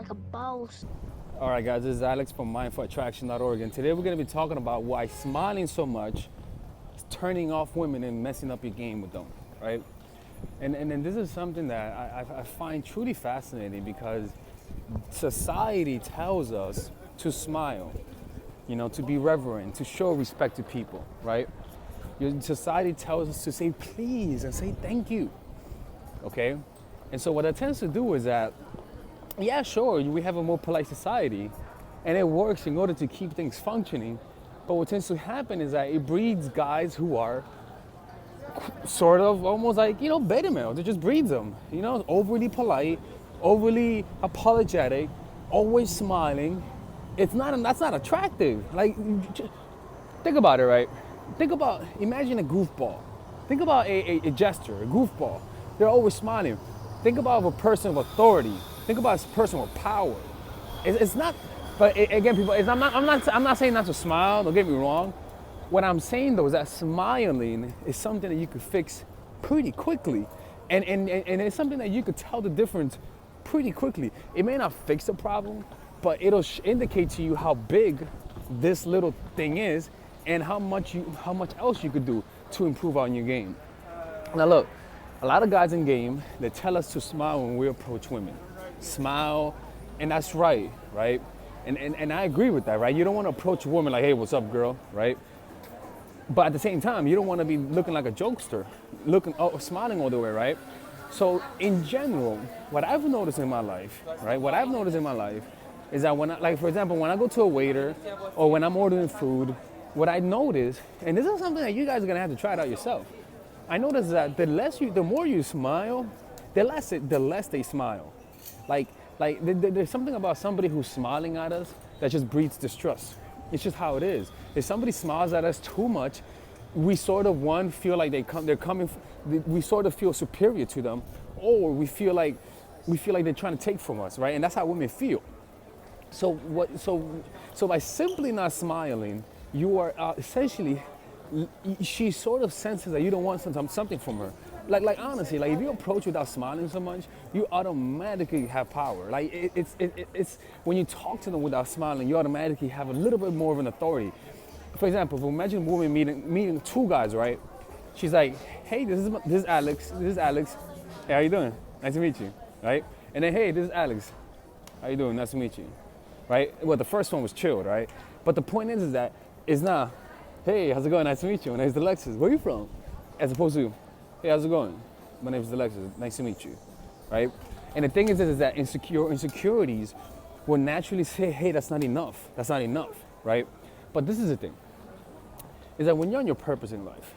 like a boss. All right, guys, this is Alex from mindfulattraction.org, and today we're going to be talking about why smiling so much is turning off women and messing up your game with them, right? And this is something that I find truly fascinating because society tells us to smile, you know, to be reverent, to show respect to people, right? Your society tells us to say please and say thank you, okay? And so what that tends to do is that, yeah, sure, we have a more polite society, and it works in order to keep things functioning. But what tends to happen is that it breeds guys who are sort of almost like, you know, beta males. It just breeds them, you know, overly polite, overly apologetic, always smiling. That's not attractive. Like, think about it, right? Imagine a goofball. Think about a jester, a goofball. They're always smiling. Think about a person of authority. Think about a person with power. It's not, but again, people, I'm not saying not to smile, don't get me wrong. What I'm saying though is that smiling is something that you could fix pretty quickly. And it's something that you could tell the difference pretty quickly. It may not fix the problem, but it'll indicate to you how big this little thing is and how much else you could do to improve on your game. Now look, a lot of guys in game, they tell us to smile when we approach women. Smile, and that's right? And I agree with that, right? You don't want to approach a woman like, hey, what's up, girl, right? But at the same time, you don't want to be looking like a jokester, smiling all the way, right? So in general, what I've noticed in my life, right? Is that for example, when I go to a waiter or when I'm ordering food, what I notice, and this is something that you guys are gonna have to try it out yourself. I notice that the more you smile, the less they smile. Like there's something about somebody who's smiling at us that just breeds distrust. It's just how it is. If somebody smiles at us too much, we sort of feel like we sort of feel superior to them, or we feel like they're trying to take from us, right? And that's how women feel. So by simply not smiling, you are essentially, she sort of senses that you don't want something from her. Like honestly, like if you approach without smiling so much, you automatically have power. Like it's when you talk to them without smiling, you automatically have a little bit more of an authority. For example, if imagine a woman meeting two guys, right? She's like, hey, this is Alex. Hey, how you doing? Nice to meet you, right? And then, hey, this is Alex. How you doing? Nice to meet you, right? Well, the first one was chilled, right? But the point is that it's not, hey, how's it going? Nice to meet you. My name's Alexis. Where are you from? As opposed to, hey, how's it going? My name is Alexis. Nice to meet you, right? And the thing is that insecurities will naturally say, hey, that's not enough, right? But this is the thing, is that when you're on your purpose in life,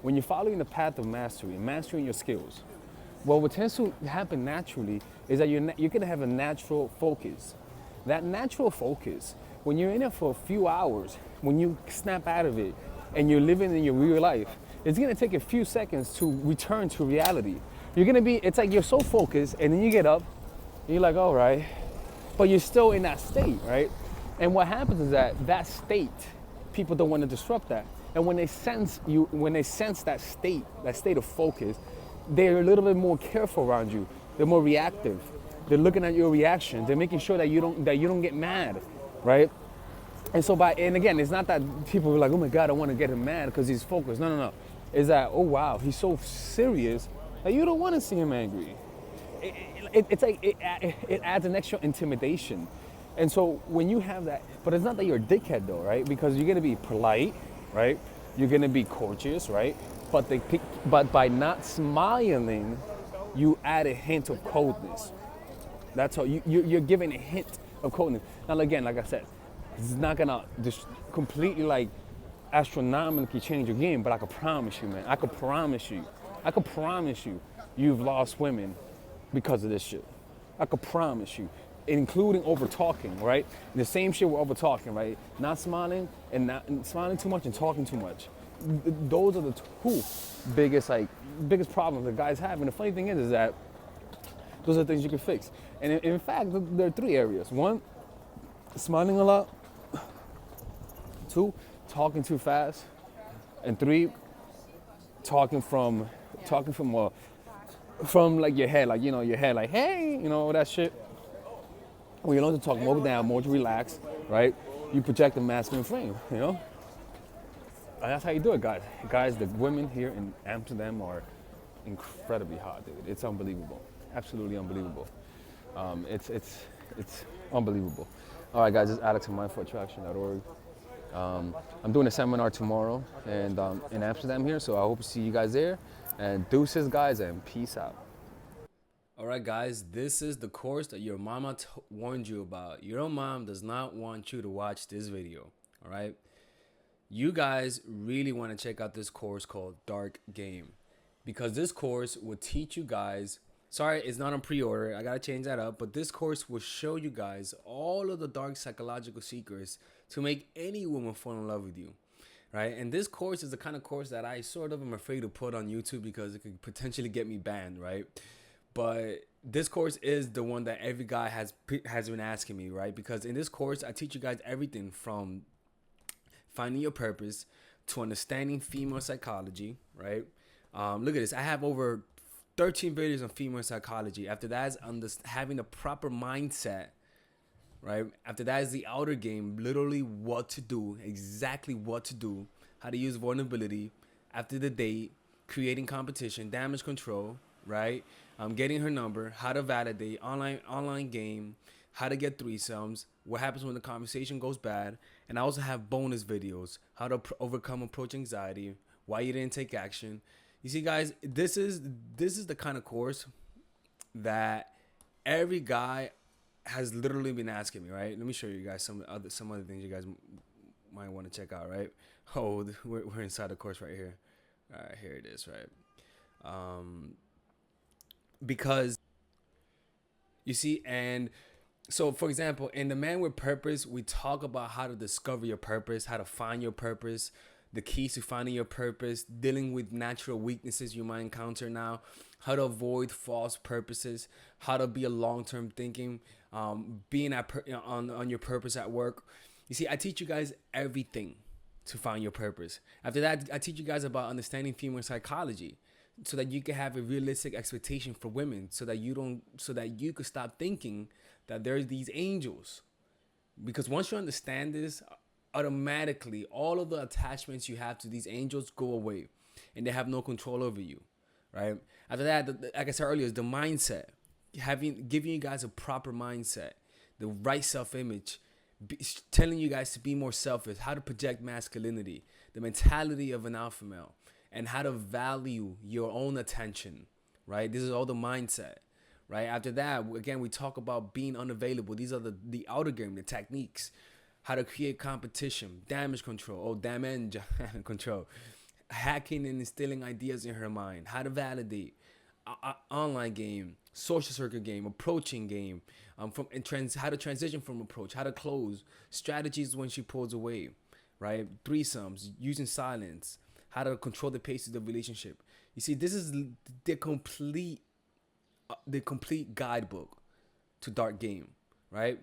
when you're following the path of mastery and mastering your skills, well, what tends to happen naturally is that you're going to have a natural focus. That natural focus, when you're in it for a few hours, when you snap out of it and you're living in your real life, it's gonna take a few seconds to return to reality. It's like you're so focused and then you get up and you're like, all right, but you're still in that state, right? And what happens is that state, people don't want to disrupt that. And when they sense that state of focus, they're a little bit more careful around you. They're more reactive. They're looking at your reaction. They're making sure that you don't get mad, right? And again, it's not that people are like, oh my God, I want to get him mad because he's focused. No. It's that, oh wow, he's so serious that you don't want to see him angry. It adds an extra intimidation. And so when you have that, but it's not that you're a dickhead though, right? Because you're going to be polite, right? You're going to be courteous, right? But by not smiling, you add a hint of coldness. That's how you're giving a hint of coldness. Now again, like I said, it's not gonna just completely like astronomically change your game, but I can promise you, man. I can promise you, you've lost women because of this shit. I can promise you, including over talking, right? The same shit we're over talking, right? Not smiling and smiling too much and talking too much. Those are the two biggest problems that guys have. And the funny thing is that those are things you can fix. And in fact, there are three areas. One, smiling a lot. Two, talking too fast. And three, talking from like your head, like, you know, your head, like, hey, you know, that shit. When you learn to talk more down, more relaxed, right? You project a masculine frame, you know? And that's how you do it, guys. Guys, the women here in Amsterdam are incredibly hot, dude. It's unbelievable. Absolutely unbelievable. It's unbelievable. All right, guys, this is Alex from mindfulattraction.org. I'm doing a seminar tomorrow and in Amsterdam here, so I hope to see you guys there. And deuces, guys, and peace out. All right, guys, this is the course that your mama warned you about. Your mom does not want you to watch this video. All right. You guys really want to check out this course called Dark Game, because this course will teach you guys. Sorry, it's not on pre-order. I got to change that up. But this course will show you guys all of the dark psychological secrets to make any woman fall in love with you. Right? And this course is the kind of course that I sort of am afraid to put on YouTube because it could potentially get me banned, right? But this course is the one that every guy has been asking me, right? Because in this course, I teach you guys everything from finding your purpose to understanding female psychology, right? Look at this. I have over 13 videos on female psychology. After that is having a proper mindset, right? After that is the outer game, literally what to do, exactly what to do, how to use vulnerability. After the date, creating competition, damage control, right? Getting her number, how to validate, online game, how to get threesomes, what happens when the conversation goes bad. And I also have bonus videos, how to overcome approach anxiety, why you didn't take action. You see, guys, this is the kind of course that every guy has literally been asking me, right? Let me show you guys some other things you guys might want to check out, right? Oh, we're inside the course right here. All right, here it is, right? Because you see, and so for example, in the Man with Purpose, we talk about how to discover your purpose, how to find your purpose, the keys to finding your purpose, dealing with natural weaknesses you might encounter now, how to avoid false purposes, how to be a long-term thinking, being on your purpose at work. You see, I teach you guys everything to find your purpose. After that, I teach you guys about understanding female psychology, so that you can have a realistic expectation for women, so that you could stop thinking that there's these angels. Because once you understand this, automatically all of the attachments you have to these angels go away and they have no control over you, right? After that, like I said earlier, is the mindset. Giving you guys a proper mindset, the right self-image, telling you guys to be more selfish, how to project masculinity, the mentality of an alpha male, and how to value your own attention, right? This is all the mindset, right? After that, again, we talk about being unavailable. These are the outer game, the techniques, how to create competition, damage control, damage control, hacking and instilling ideas in her mind, how to validate, online game, social circle game, approaching game, how to transition from approach, how to close, strategies when she pulls away, right? Threesomes, using silence, how to control the pace of the relationship. You see, this is the complete guidebook to Dark Game, right?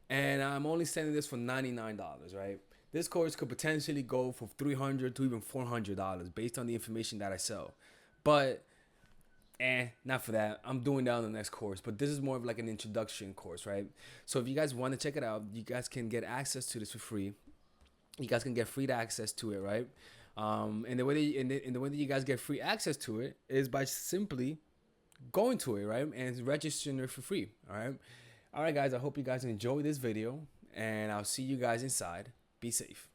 And I'm only selling this for $99, right? This course could potentially go for $300 to even $400 based on the information that I sell. But not for that. I'm doing that on the next course, but this is more of like an introduction course, right? So if you guys want to check it out, you guys can get access to this for free. You guys can get free access to it, right? And the way that you guys get free access to it is by simply going to it, right? And registering it for free. All right, guys, I hope you guys enjoy this video, and I'll see you guys inside. Be safe.